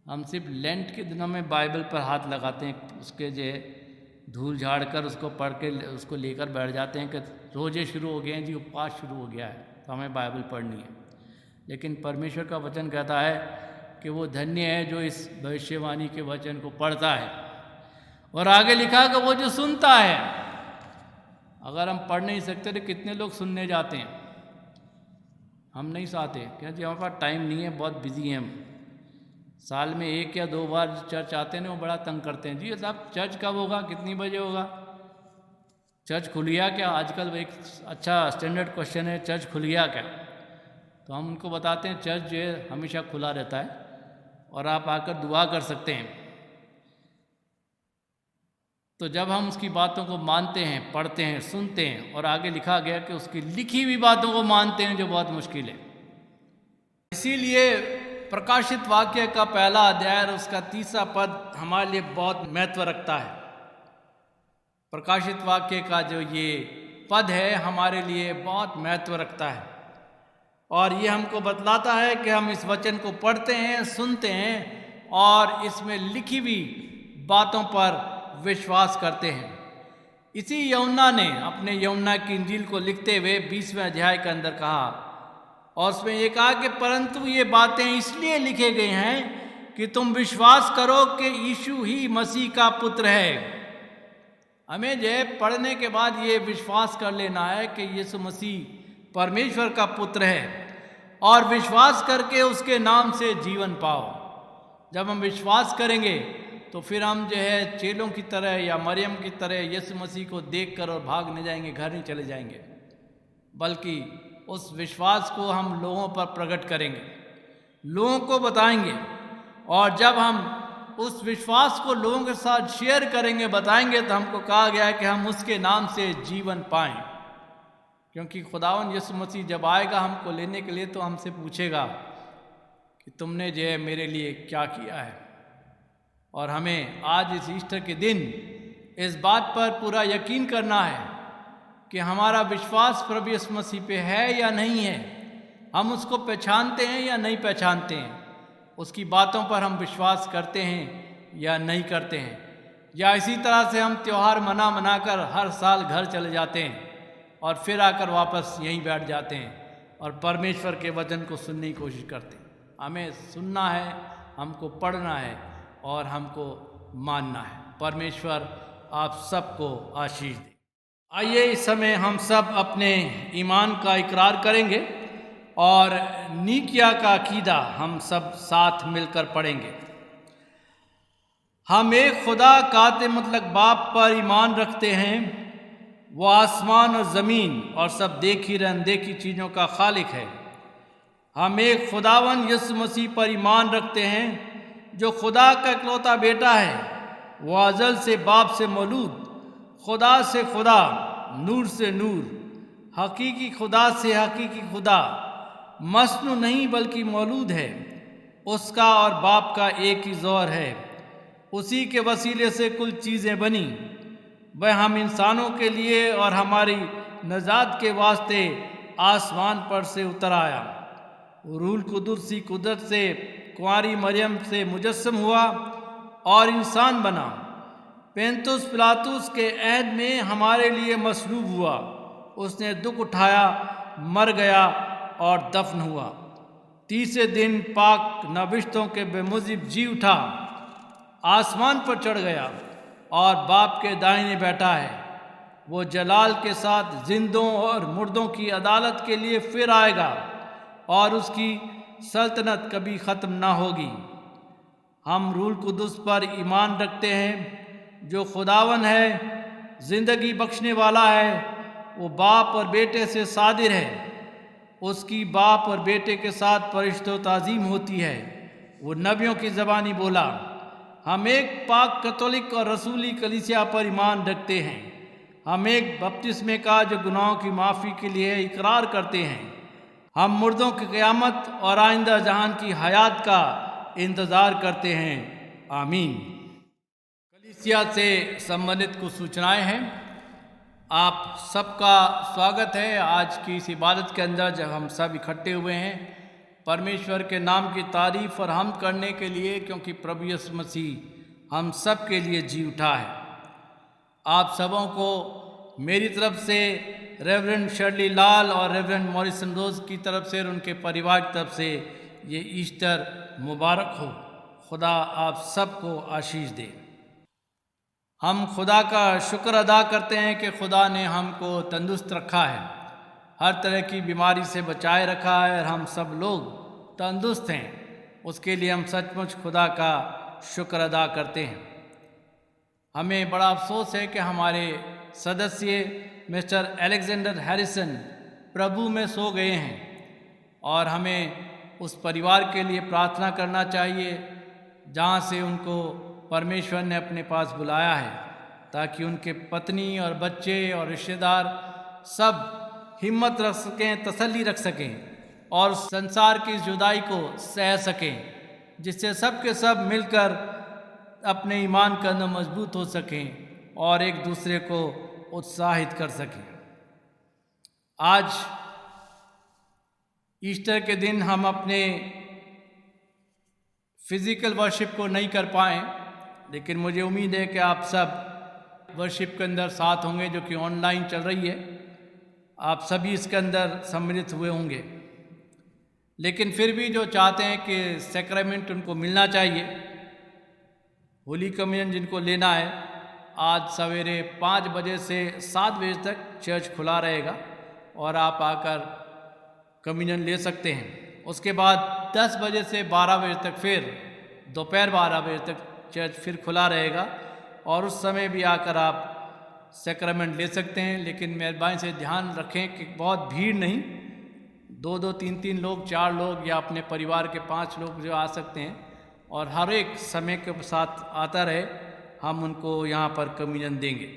S1: हम सिर्फ लेंट के दिनों में बाइबल पर हाथ लगाते हैं, उसके जो धूल झाड़ कर उसको पढ़ के उसको लेकर बैठ जाते हैं कि रोजे शुरू हो गए हैं जी, उपवास शुरू हो गया है तो हमें बाइबल पढ़नी है। लेकिन परमेश्वर का वचन कहता है कि वो धन्य है जो इस भविष्यवाणी के वचन को पढ़ता है। और आगे लिखा कि वो जो सुनता है। अगर हम पढ़ नहीं सकते तो कितने लोग सुनने जाते हैं? हम नहीं चाहते, क्या जी हमारे पास टाइम नहीं है, बहुत बिजी हैं हम। साल में 1 या 2 बार चर्च आते हैं, वो बड़ा तंग करते हैं, जी साहब चर्च कब होगा, कितनी बजे होगा, चर्च खुल गया क्या? आजकल एक अच्छा स्टैंडर्ड क्वेश्चन है, चर्च खुल गया क्या? तो हम उनको बताते हैं चर्च जो है हमेशा खुला रहता है और आप आकर दुआ कर सकते हैं। तो जब हम उसकी बातों को मानते हैं, पढ़ते हैं, सुनते हैं, और आगे लिखा गया कि उसकी लिखी हुई बातों को मानते हैं, जो बहुत मुश्किल है। इसीलिए प्रकाशित वाक्य का पहला अध्याय और उसका 3 पद हमारे लिए बहुत महत्व रखता है। प्रकाशित वाक्य का जो ये पद है हमारे लिए बहुत महत्व रखता है और ये हमको बतलाता है कि हम इस वचन को पढ़ते हैं, सुनते हैं और इसमें लिखी हुई बातों पर विश्वास करते हैं। इसी यूहन्ना ने अपने यूहन्ना की इंजील को लिखते हुए 20वें अध्याय के अंदर कहा, और उसमें ये कहा कि परंतु ये बातें इसलिए लिखे गए हैं कि तुम विश्वास करो कि यीशु ही मसीह का पुत्र है। हमें जो है पढ़ने के बाद ये विश्वास कर लेना है कि यीशु मसीह परमेश्वर का पुत्र है और विश्वास करके उसके नाम से जीवन पाओ। जब हम विश्वास करेंगे तो फिर हम जो है चेलों की तरह या मरियम की तरह यीशु मसीह को देखकर और भाग नहीं जाएंगे, घर नहीं चले जाएंगे, बल्कि उस विश्वास को हम लोगों पर प्रकट करेंगे, लोगों को बताएंगे। और जब हम उस विश्वास को लोगों के साथ शेयर करेंगे, बताएंगे, तो हमको कहा गया है कि हम उसके नाम से जीवन पाएं। क्योंकि खुदावंद यीशु मसीह जब आएगा हमको लेने के लिए तो हमसे पूछेगा कि तुमने जो है मेरे लिए क्या किया है। और हमें आज इस ईस्टर के दिन इस बात पर पूरा यकीन करना है कि हमारा विश्वास प्रभु यीशु मसीह पे है या नहीं है, हम उसको पहचानते हैं या नहीं पहचानते हैं, उसकी बातों पर हम विश्वास करते हैं या नहीं करते हैं, या इसी तरह से हम त्यौहार मना कर हर साल घर चले जाते हैं और फिर आकर वापस यहीं बैठ जाते हैं और परमेश्वर के वचन को सुनने की कोशिश करते हैं। हमें सुनना है, हमको पढ़ना है, और हमको मानना है। परमेश्वर आप सबको आशीष दे। आइए इस समय हम सब अपने ईमान का इकरार करेंगे और नीकिया का अकीदा हम सब साथ मिलकर पढ़ेंगे। हम एक खुदा काते मतलब बाप पर ईमान रखते हैं, वो आसमान और ज़मीन और सब देखी और अनदेखी चीज़ों का खालिक है। हम एक खुदावन यीशु मसीह पर ईमान रखते हैं, जो खुदा का इकलौता बेटा है। वो अज़ल से बाप से मौलूद, खुदा से खुदा, नूर से नूर, हकीकी खुदा से हकीकी खुदा, मसनू नहीं बल्कि मौलूद है। उसका और बाप का एक ही ज़ौर है। उसी के वसीले से कुल चीज़ें बनी। वह हम इंसानों के लिए और हमारी नजात के वास्ते आसमान पर से उतर आया। रूल कुदुसी कुदरत से कुंवारी मरियम से मुजस्सम हुआ और इंसान बना। पेंतुस पिलातुस के अहद में हमारे लिए मसलूब हुआ। उसने दुख उठाया, मर गया और दफन हुआ। तीसरे दिन पाक नबिश्तों के बेमुजिब जी उठा, आसमान पर चढ़ गया और बाप के दाहिने बैठा है। वो जलाल के साथ जिंदों और मुर्दों की अदालत के लिए फिर आएगा और उसकी सल्तनत कभी ख़त्म ना होगी। हम रूल कुदुस पर ईमान रखते हैं, जो खुदावन है, ज़िंदगी बख्शने वाला है। वो बाप और बेटे से सादिर है। उसकी बाप और बेटे के साथ परिश्तो ताज़ीम होती है। वो नबियों की ज़बानी बोला। हम एक पाक कैथोलिक और रसूली कलीसिया पर ईमान रखते हैं। हम एक बपतिस्मे का जो गुनाहों की माफ़ी के लिए इकरार करते हैं। हम मुर्दों की क़यामत और आइंदा जहान की हयात का इंतज़ार करते हैं। आमीन। कलीसिया से संबंधित कुछ सूचनाएं हैं। आप सबका स्वागत है आज की इस इबादत के अंदर, जब हम सब इकट्ठे हुए हैं परमेश्वर के नाम की तारीफ़ और हम करने के लिए, क्योंकि प्रभु यीशु मसीह हम सब के लिए जी उठा है। आप सबों को मेरी तरफ से, रेवरेंड शर्ली लाल और रेवरेंड मॉरिसन रोज़ की तरफ से और उनके परिवार की तरफ से ये ईस्टर मुबारक हो। खुदा आप सबको आशीष दे। हम खुदा का शुक्र अदा करते हैं कि खुदा ने हमको तंदुरुस्त रखा है, हर तरह की बीमारी से बचाए रखा है और हम सब लोग तंदुरुस्त हैं। उसके लिए हम सचमुच खुदा का शुक्र अदा करते हैं। हमें बड़ा अफसोस है कि हमारे सदस्य मिस्टर अलेक्जेंडर हैरिसन प्रभु में सो गए हैं और हमें उस परिवार के लिए प्रार्थना करना चाहिए जहाँ से उनको परमेश्वर ने अपने पास बुलाया है, ताकि उनके पत्नी और बच्चे और रिश्तेदार सब हिम्मत रख सकें, तसल्ली रख सकें और संसार की जुदाई को सह सकें, जिससे सब के सब मिलकर अपने ईमान के अंदर मजबूत हो सकें और एक दूसरे को उत्साहित कर सकें। आज ईस्टर के दिन हम अपने फिज़िकल वर्शिप को नहीं कर पाए, लेकिन मुझे उम्मीद है कि आप सब वर्शिप के अंदर साथ होंगे, जो कि ऑनलाइन चल रही है। आप सभी इसके अंदर सम्मिलित हुए होंगे। लेकिन फिर भी जो चाहते हैं कि सैक्रामेंट उनको मिलना चाहिए, होली कम्युनियन जिनको लेना है, आज सवेरे 5 बजे से 7 बजे तक चर्च खुला रहेगा और आप आकर कम्युनियन ले सकते हैं। उसके बाद 10 बजे से 12 बजे तक, फिर दोपहर 12 बजे तक चर्च फिर खुला रहेगा और उस समय भी आकर आप सैक्रामेंट ले सकते हैं। लेकिन मेहरबानी से ध्यान रखें कि बहुत भीड़ नहीं, 2-2, 3-3 लोग, 4 लोग या अपने परिवार के 5 लोग जो आ सकते हैं, और हर एक समय के साथ आता रहे, हम उनको यहाँ पर कम्युनियन देंगे।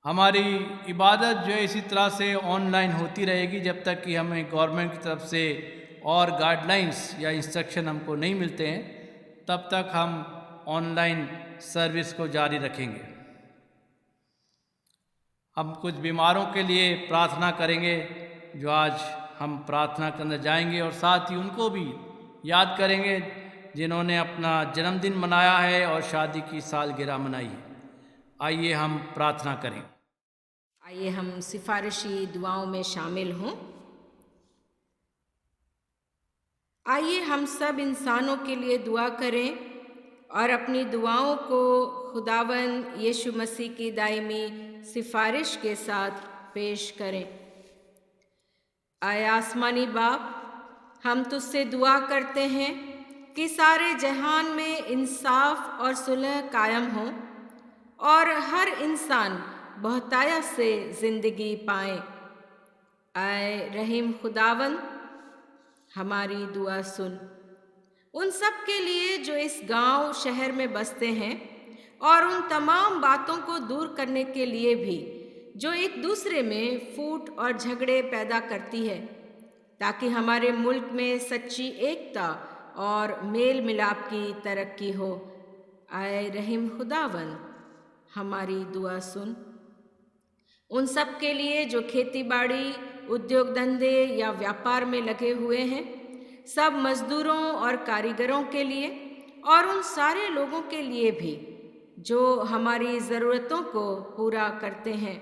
S1: हमारी इबादत जो है इसी तरह से ऑनलाइन होती रहेगी जब तक कि हमें गवर्नमेंट की तरफ से और गाइडलाइंस या इंस्ट्रक्शन हमको नहीं मिलते हैं, तब तक हम ऑनलाइन सर्विस को जारी रखेंगे। हम कुछ बीमारों के लिए प्रार्थना करेंगे, जो आज हम प्रार्थना के अंदर जाएंगे, और साथ ही उनको भी याद करेंगे जिन्होंने अपना जन्मदिन मनाया है और शादी की सालगिरह मनाई है। आइए हम प्रार्थना करें।
S3: आइए हम सिफारिशी दुआओं में शामिल हों। आइए हम सब इंसानों के लिए दुआ करें और अपनी दुआओं को खुदावन यीशु मसीह की दायमी सिफारिश के साथ पेश करें। आए आसमानी बाप, हम तुझसे दुआ करते हैं कि सारे जहान में इंसाफ और सुलह कायम हो और हर इंसान बहुतायत से ज़िंदगी पाए। आए रहीम खुदावन, हमारी दुआ सुन। उन सब के लिए जो इस गांव शहर में बसते हैं और उन तमाम बातों को दूर करने के लिए भी जो एक दूसरे में फूट और झगड़े पैदा करती है, ताकि हमारे मुल्क में सच्ची एकता और मेल मिलाप की तरक्की हो। आए रहीम खुदावन, हमारी दुआ सुन। उन सब के लिए जो खेती बाड़ी, उद्योग धंधे या व्यापार में लगे हुए हैं, सब मजदूरों और कारीगरों के लिए और उन सारे लोगों के लिए भी जो हमारी ज़रूरतों को पूरा करते हैं।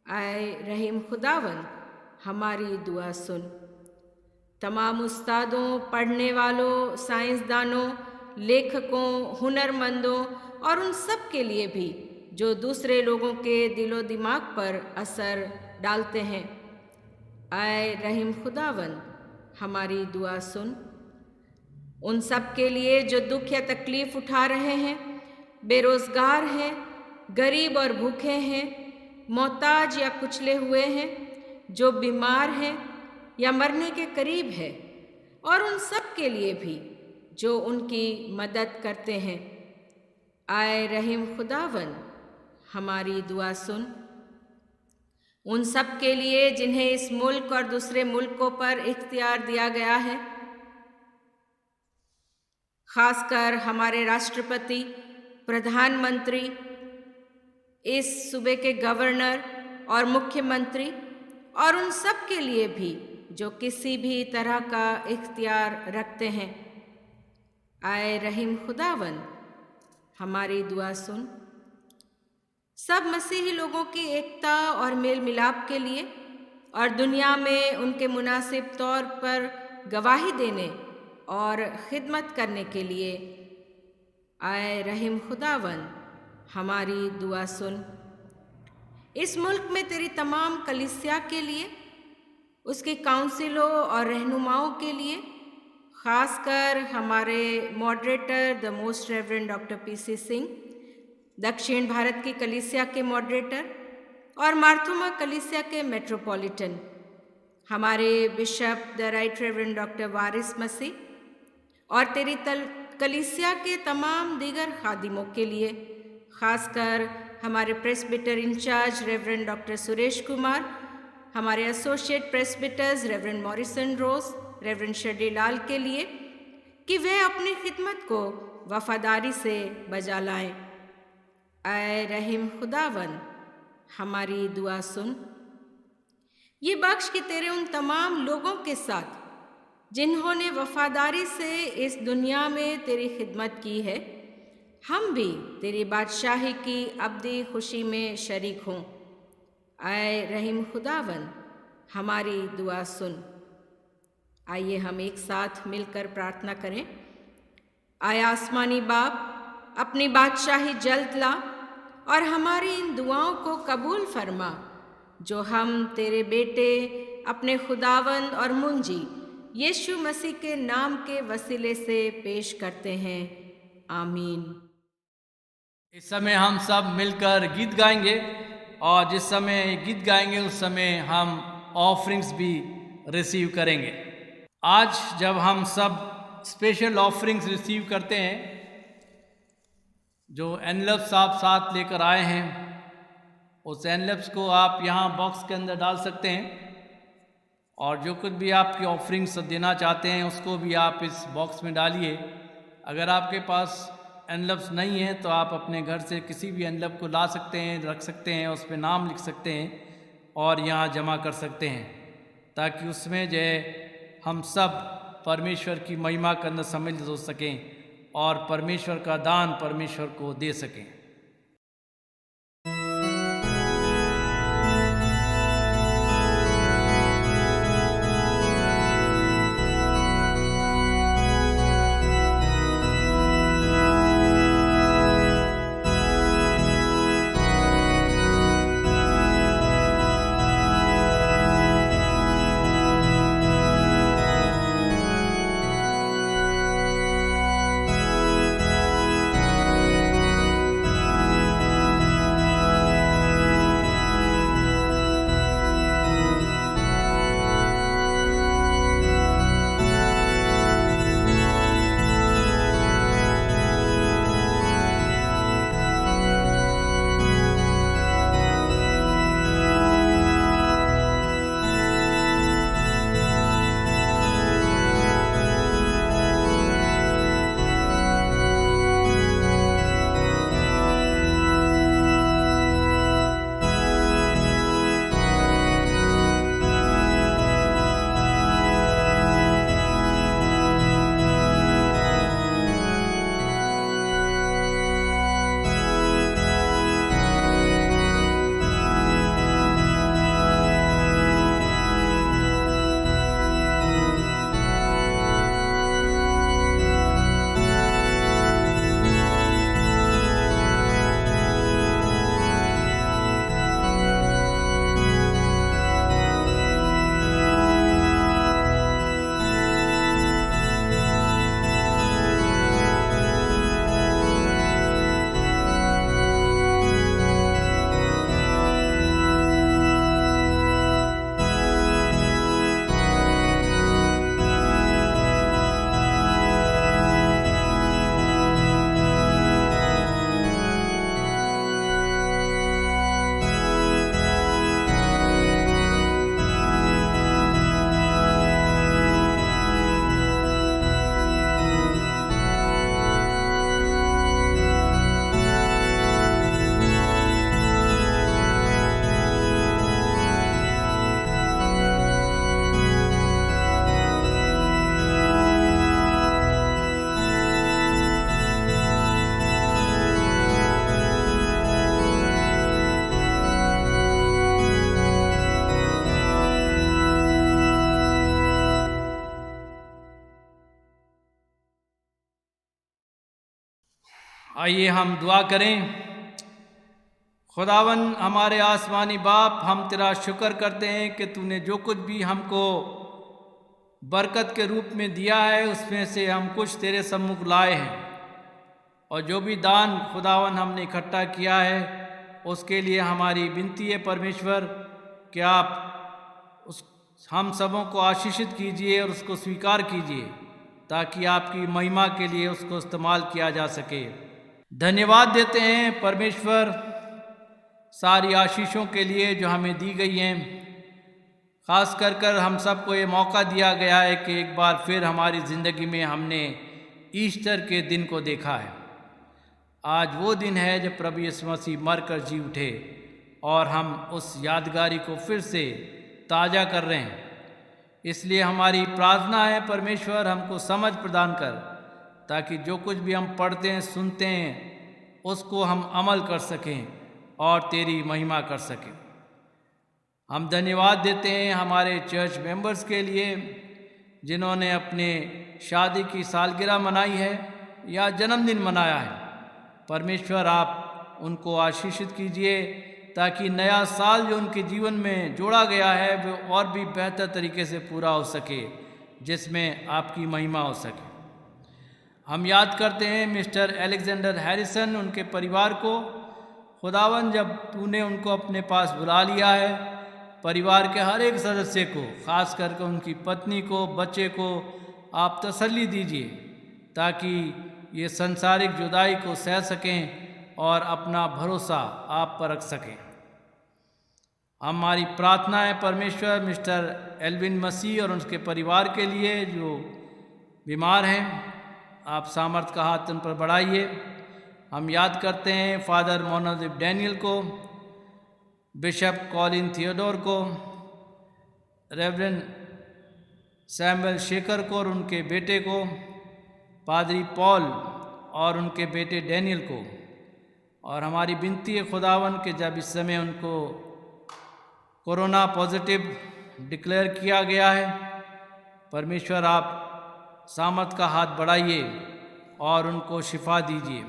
S3: आए रहीम खुदावन, हमारी दुआ सुन। तमाम उस्तादों, पढ़ने वालों, साइंसदानों, लेखकों, हुनरमंदों और उन सब के लिए भी जो दूसरे लोगों के दिलो दिमाग पर असर डालते हैं। आए रहीम खुदावन, हमारी दुआ सुन। उन सब के लिए जो दुख या तकलीफ़ उठा रहे हैं, बेरोज़गार हैं, गरीब और भूखे हैं, मोहताज या कुचले हुए हैं, जो बीमार हैं या मरने के करीब है, और उन सब के लिए भी जो उनकी मदद करते हैं। आए रहीम खुदावन, हमारी दुआ सुन। उन सब के लिए जिन्हें इस मुल्क और दूसरे मुल्कों पर इख्तियार दिया गया है, खासकर हमारे राष्ट्रपति, प्रधानमंत्री, इस सूबे के गवर्नर और मुख्यमंत्री, और उन सब के लिए भी जो किसी भी तरह का इख्तियार रखते हैं। आए रहीम खुदावन, हमारी दुआ सुन। सब मसीही लोगों की एकता और मेल मिलाप के लिए और दुनिया में उनके मुनासिब तौर पर गवाही देने और खिदमत करने के लिए। आए रहीम खुदावन, हमारी दुआ सुन। इस मुल्क में तेरी तमाम कलीसिया के लिए, उसकी काउंसिलों और रहनुमाओं के लिए, खासकर हमारे moderator the most reverend doctor PC Singh, दक्षिण भारत की कलीसिया के मॉडरेटर और मार्थुमा कलीसिया के मेट्रोपॉलिटन, हमारे bishop the right reverend doctor Waris Masih और तेरी कलीसिया के तमाम दीगर खादिमों के लिए, खासकर हमारे presbyter in charge reverend doctor Suresh Kumar, हमारे associate presbyters reverend Morrison Rose, reverend Shardi Lal के लिए, कि वे अपनी खिदमत को वफादारी से बजा लाएं। आए रहीम खुदावन, हमारी दुआ सुन। ये बख्श कि तेरे उन तमाम लोगों के साथ जिन्होंने वफादारी से इस दुनिया में तेरी खिदमत की है, हम भी तेरी बादशाही की अब्दी खुशी में शरीक हों। आए रहीम खुदावन, हमारी दुआ सुन। आइए हम एक साथ मिलकर प्रार्थना करें। आए आसमानी बाप, अपनी बादशाही जल्द ला और हमारी इन दुआओं को कबूल फरमा जो हम तेरे बेटे, अपने खुदावन और मुंजी यीशु मसीह के नाम के वसीले से पेश करते हैं। आमीन।
S1: इस समय हम सब मिलकर गीत गाएंगे, और जिस समय गीत गाएंगे उस समय हम ऑफरिंग्स भी रिसीव करेंगे। आज जब हम सब स्पेशल ऑफरिंग्स रिसीव करते हैं, जो एनवलप्स आप साथ लेकर आए हैं, उस एनवलप्स को आप यहाँ बॉक्स के अंदर डाल सकते हैं, और जो कुछ भी आपकी ऑफरिंग्स देना चाहते हैं उसको भी आप इस बॉक्स में डालिए। अगर आपके पास एनवलप्स नहीं है तो आप अपने घर से किसी भी एनवलप को ला सकते हैं, रख सकते हैं, उस पर नाम लिख सकते हैं और यहाँ जमा कर सकते हैं, ताकि उसमें जो है हम सब परमेश्वर की महिमा के अंदर सम्मिलित हो सकें और परमेश्वर का दान परमेश्वर को दे सकें। आइए हम दुआ करें। खुदावन हमारे आसमानी बाप, हम तेरा शुक्र करते हैं कि तूने जो कुछ भी हमको बरकत के रूप में दिया है उसमें से हम कुछ तेरे सम्मुख लाए हैं, और जो भी दान खुदावन हमने इकट्ठा किया है उसके लिए हमारी विनती है परमेश्वर कि आप उस हम सबों को आशीषित कीजिए और उसको स्वीकार कीजिए, ताकि आपकी महिमा के लिए उसको इस्तेमाल किया जा सके। धन्यवाद देते हैं परमेश्वर सारी आशीषों के लिए जो हमें दी गई हैं। ख़ास कर हम सबको ये मौका दिया गया है कि एक बार फिर हमारी ज़िंदगी में हमने ईस्टर के दिन को देखा है। आज वो दिन है जब प्रभु यीशु मसीह मर कर जी उठे, और हम उस यादगारी को फिर से ताज़ा कर रहे हैं। इसलिए हमारी प्रार्थना है परमेश्वर हमको समझ प्रदान कर, ताकि जो कुछ भी हम पढ़ते हैं सुनते हैं उसको हम अमल कर सकें और तेरी महिमा कर सकें। हम धन्यवाद देते हैं हमारे चर्च मेंबर्स के लिए जिन्होंने अपने शादी की सालगिरह मनाई है या जन्मदिन मनाया है। परमेश्वर आप उनको आशीषित कीजिए, ताकि नया साल जो उनके जीवन में जोड़ा गया है वो और भी बेहतर तरीके से पूरा हो सके, जिसमें आपकी महिमा हो सके। हम याद करते हैं मिस्टर एलेक्जेंडर हैरिसन, उनके परिवार को। खुदावन, जब तूने उनको अपने पास बुला लिया है, परिवार के हर एक सदस्य को, ख़ास करके उनकी पत्नी को, बच्चे को आप तसल्ली दीजिए, ताकि ये संसारिक जुदाई को सह सकें और अपना भरोसा आप पर रख सकें। हमारी प्रार्थना है परमेश्वर मिस्टर एल्विन मसीह और उनके परिवार के लिए जो बीमार हैं, आप सामर्थ का हाथ उन पर बढ़ाइए। हम याद करते हैं फादर मोनाजिब डैनियल को, बिशप कॉलिन थियोडोर को, रेवरेंड सैमुअल शेखर को और उनके बेटे को, पादरी पॉल और उनके बेटे डैनियल को। और हमारी विनती है खुदावन कि जब इस समय उनको कोरोना पॉजिटिव डिक्लेयर किया गया है, परमेश्वर आप सामर्थ का हाथ बढ़ाइए और उनको शिफा दीजिए।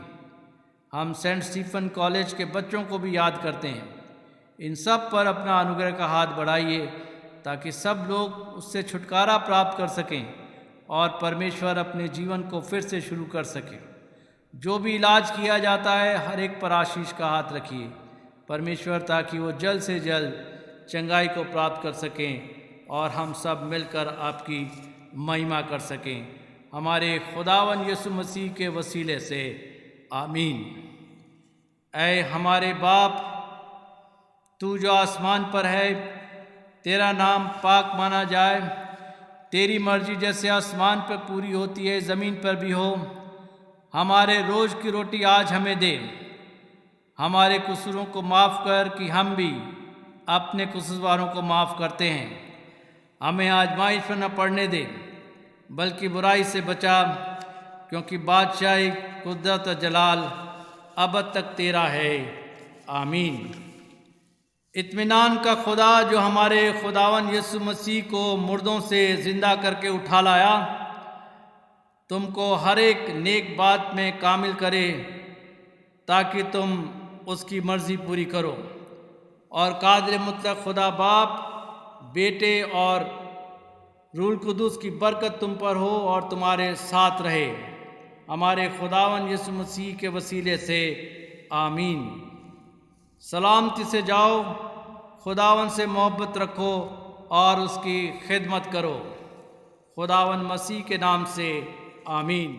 S1: हम सेंट स्टीफन कॉलेज के बच्चों को भी याद करते हैं। इन सब पर अपना अनुग्रह का हाथ बढ़ाइए, ताकि सब लोग उससे छुटकारा प्राप्त कर सकें और परमेश्वर अपने जीवन को फिर से शुरू कर सके। जो भी इलाज किया जाता है हर एक पर आशीष का हाथ रखिए परमेश्वर, ताकि वो जल्द से जल्द चंगाई को प्राप्त कर सकें और हम सब मिलकर आपकी महिमा कर सकें। हमारे खुदावन यीशु मसीह के वसीले से आमीन। ऐ हमारे बाप, तू जो आसमान पर है, तेरा नाम पाक माना जाए। तेरी मर्जी जैसे आसमान पर पूरी होती है ज़मीन पर भी हो। हमारे रोज़ की रोटी आज हमें दे। हमारे कसूरों को माफ़ कर कि हम भी अपने कसूरवारों को माफ़ करते हैं। हमें आजमाइश में न पड़ने दे, बल्कि बुराई से बचा, क्योंकि बादशाही, कुदरत और जलाल अब तक तेरा है। आमीन। इत्मीनान का खुदा जो हमारे खुदावन यीशु मसीह को मुर्दों से ज़िंदा करके उठा लाया, तुमको हर एक नेक बात में कामिल करे, ताकि तुम उसकी मर्ज़ी पूरी करो। और कादिर मुतलक खुदा बाप, बेटे और रूह कुदूस की बरकत तुम पर हो और तुम्हारे साथ रहे। हमारे खुदावन यीशु मसीह के वसीले से आमीन। सलामती से जाओ, खुदावन से मोहब्बत रखो और उसकी खिदमत करो। खुदावन मसीह के नाम से आमीन।